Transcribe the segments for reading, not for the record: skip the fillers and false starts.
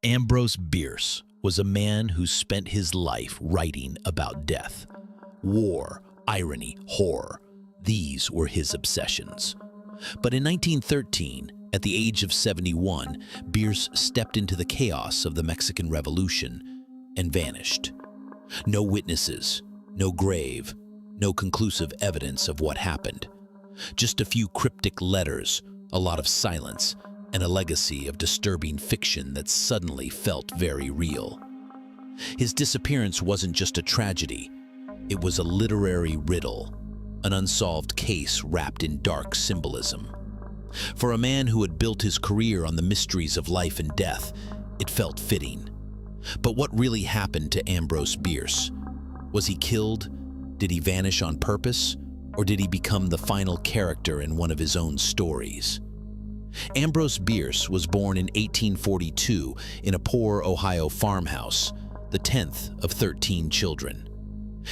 Ambrose Bierce was a man who spent his life writing about death. War, irony, horror, these were his obsessions. But in 1913, at the age of 71, Bierce stepped into the chaos of the Mexican Revolution and vanished. No witnesses, no grave, no conclusive evidence of what happened. Just a few cryptic letters, a lot of silence, and a legacy of disturbing fiction that suddenly felt very real. His disappearance wasn't just a tragedy, it was a literary riddle, an unsolved case wrapped in dark symbolism. For a man who had built his career on the mysteries of life and death, it felt fitting. But what really happened to Ambrose Bierce? Was he killed? Did he vanish on purpose? Or did he become the final character in one of his own stories? Ambrose Bierce was born in 1842 in a poor Ohio farmhouse, the 10th of 13 children.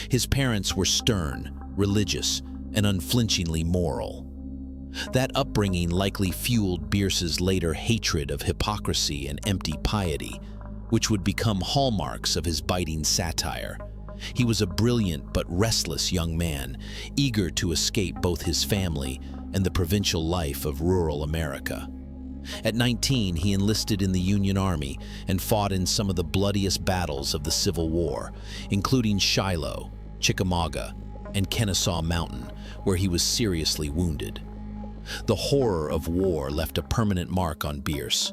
His parents were stern, religious, and unflinchingly moral. That upbringing likely fueled Bierce's later hatred of hypocrisy and empty piety, which would become hallmarks of his biting satire. He was a brilliant but restless young man, eager to escape both his family and the provincial life of rural America. At 19, he enlisted in the Union Army and fought in some of the bloodiest battles of the Civil War, including Shiloh, Chickamauga, and Kennesaw Mountain, where he was seriously wounded. The horror of war left a permanent mark on Bierce.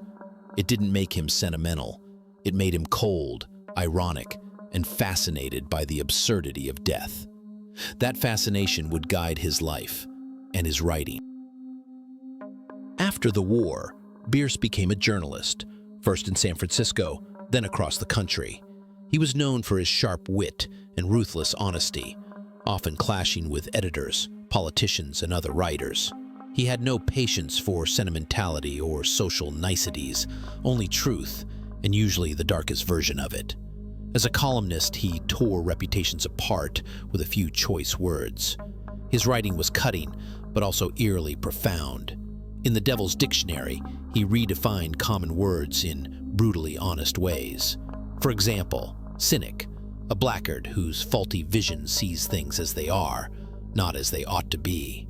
It didn't make him sentimental. It made him cold, ironic, and fascinated by the absurdity of death. That fascination would guide his life and his writing. After the war, Bierce became a journalist, first in San Francisco, then across the country. He was known for his sharp wit and ruthless honesty, often clashing with editors, politicians, and other writers. He had no patience for sentimentality or social niceties, only truth, and usually the darkest version of it. As a columnist, he tore reputations apart with a few choice words. His writing was cutting, but also eerily profound. In the Devil's Dictionary, he redefined common words in brutally honest ways. For example, cynic, a blackguard whose faulty vision sees things as they are, not as they ought to be.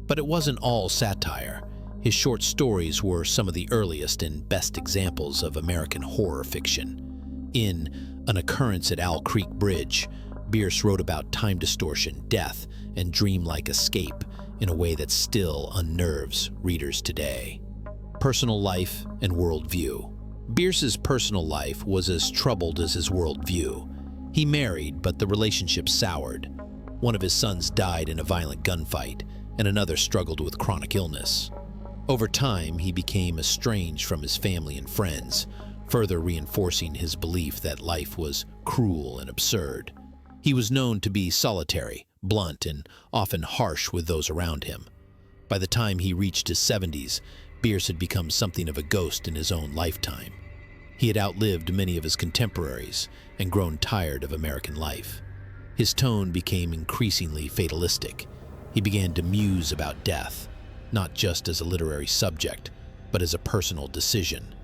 But it wasn't all satire. His short stories were some of the earliest and best examples of American horror fiction. In An Occurrence at Owl Creek Bridge, Bierce wrote about time distortion, death, and dreamlike escape in a way that still unnerves readers today. Personal life and worldview. Bierce's personal life was as troubled as his worldview. He married, but the relationship soured. One of his sons died in a violent gunfight, and another struggled with chronic illness. Over time, he became estranged from his family and friends, further reinforcing his belief that life was cruel and absurd. He was known to be solitary, blunt, and often harsh with those around him. By the time he reached his 70s, Bierce had become something of a ghost in his own lifetime. He had outlived many of his contemporaries and grown tired of American life. His tone became increasingly fatalistic. He began to muse about death, not just as a literary subject, but as a personal decision.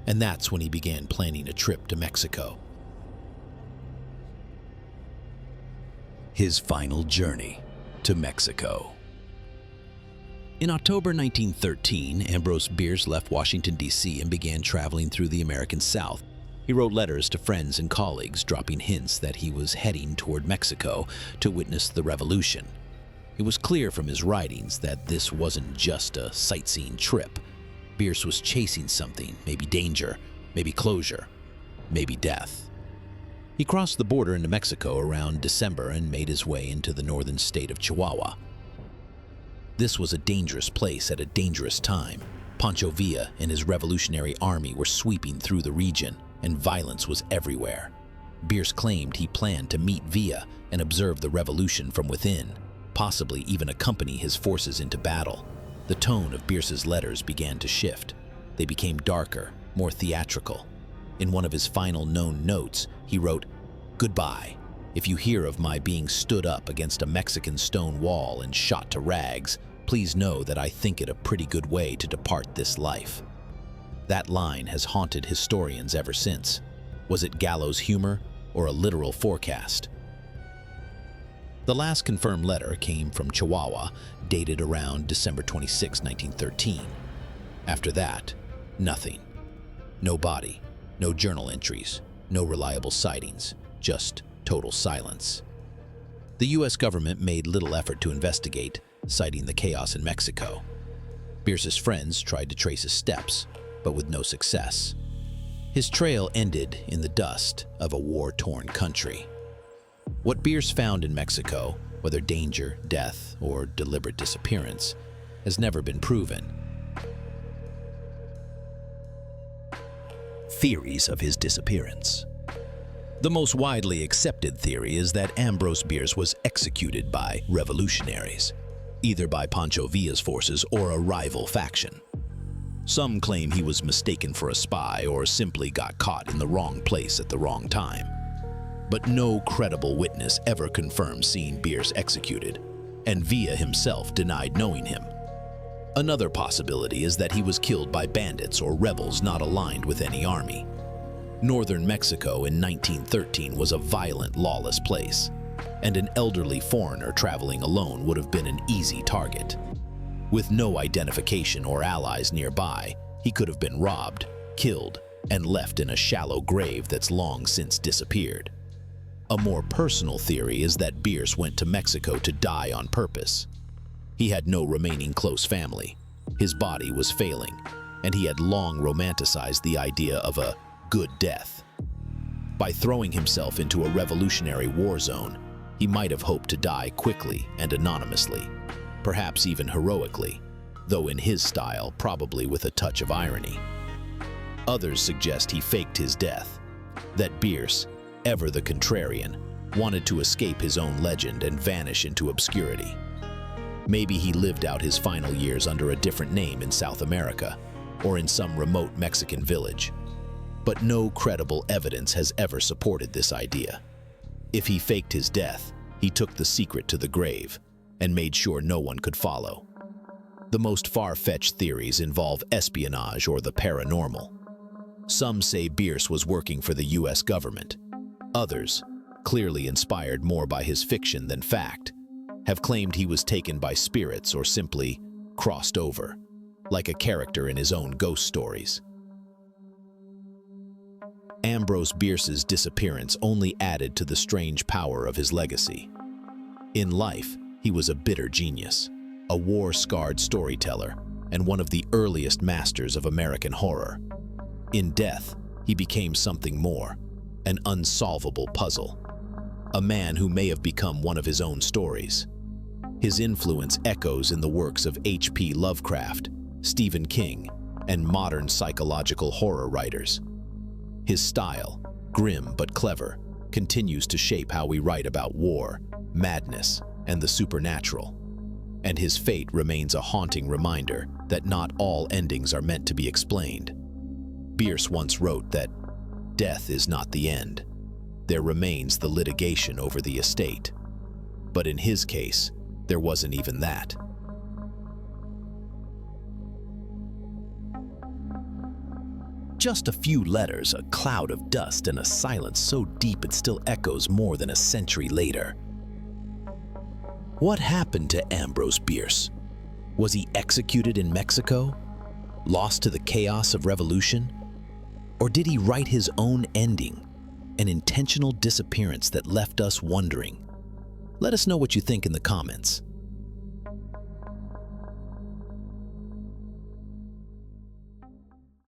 And that's when he began planning a trip to Mexico. His final journey to Mexico. In October 1913, Ambrose Bierce left Washington, D.C. and began traveling through the American South. He wrote letters to friends and colleagues, dropping hints that he was heading toward Mexico to witness the revolution. It was clear from his writings that this wasn't just a sightseeing trip. Bierce was chasing something, maybe danger, maybe closure, maybe death. He crossed the border into Mexico around December and made his way into the northern state of Chihuahua. This was a dangerous place at a dangerous time. Pancho Villa and his revolutionary army were sweeping through the region, and violence was everywhere. Bierce claimed he planned to meet Villa and observe the revolution from within, possibly even accompany his forces into battle. The tone of Bierce's letters began to shift. They became darker, more theatrical. In one of his final known notes, he wrote, "Goodbye. If you hear of my being stood up against a Mexican stone wall and shot to rags, please know that I think it a pretty good way to depart this life." That line has haunted historians ever since. Was it gallows humor or a literal forecast? The last confirmed letter came from Chihuahua, dated around December 26, 1913. After that, nothing. No body, no journal entries, no reliable sightings, just total silence. The U.S. government made little effort to investigate, citing the chaos in Mexico. Bierce's friends tried to trace his steps, but with no success. His trail ended in the dust of a war-torn country. What Bierce found in Mexico, whether danger, death, or deliberate disappearance, has never been proven. Theories of his disappearance. The most widely accepted theory is that Ambrose Bierce was executed by revolutionaries, either by Pancho Villa's forces or a rival faction. Some claim he was mistaken for a spy or simply got caught in the wrong place at the wrong time. But no credible witness ever confirmed seeing Bierce executed, and Villa himself denied knowing him. Another possibility is that he was killed by bandits or rebels not aligned with any army. Northern Mexico in 1913 was a violent, lawless place, and an elderly foreigner traveling alone would have been an easy target. With no identification or allies nearby, he could have been robbed, killed, and left in a shallow grave that's long since disappeared. A more personal theory is that Bierce went to Mexico to die on purpose. He had no remaining close family, his body was failing, and he had long romanticized the idea of a good death. By throwing himself into a revolutionary war zone, he might have hoped to die quickly and anonymously, perhaps even heroically, though in his style, probably with a touch of irony. Others suggest he faked his death, that Bierce, ever the contrarian, wanted to escape his own legend and vanish into obscurity. Maybe he lived out his final years under a different name in South America or in some remote Mexican village. But no credible evidence has ever supported this idea. If he faked his death, he took the secret to the grave and made sure no one could follow. The most far-fetched theories involve espionage or the paranormal. Some say Bierce was working for the U.S. government. Others, clearly inspired more by his fiction than fact, have claimed he was taken by spirits or simply crossed over, like a character in his own ghost stories. Ambrose Bierce's disappearance only added to the strange power of his legacy. In life, he was a bitter genius, a war-scarred storyteller, and one of the earliest masters of American horror. In death, he became something more, an unsolvable puzzle, a man who may have become one of his own stories. His influence echoes in the works of H.P. Lovecraft, Stephen King, and modern psychological horror writers. His style, grim but clever, continues to shape how we write about war, madness, and the supernatural. And his fate remains a haunting reminder that not all endings are meant to be explained. Bierce once wrote that death is not the end. There remains the litigation over the estate. But in his case, there wasn't even that. Just a few letters, a cloud of dust, and a silence so deep it still echoes more than a century later. What happened to Ambrose Bierce? Was he executed in Mexico? Lost to the chaos of revolution? Or did he write his own ending, an intentional disappearance that left us wondering? Let us know what you think in the comments.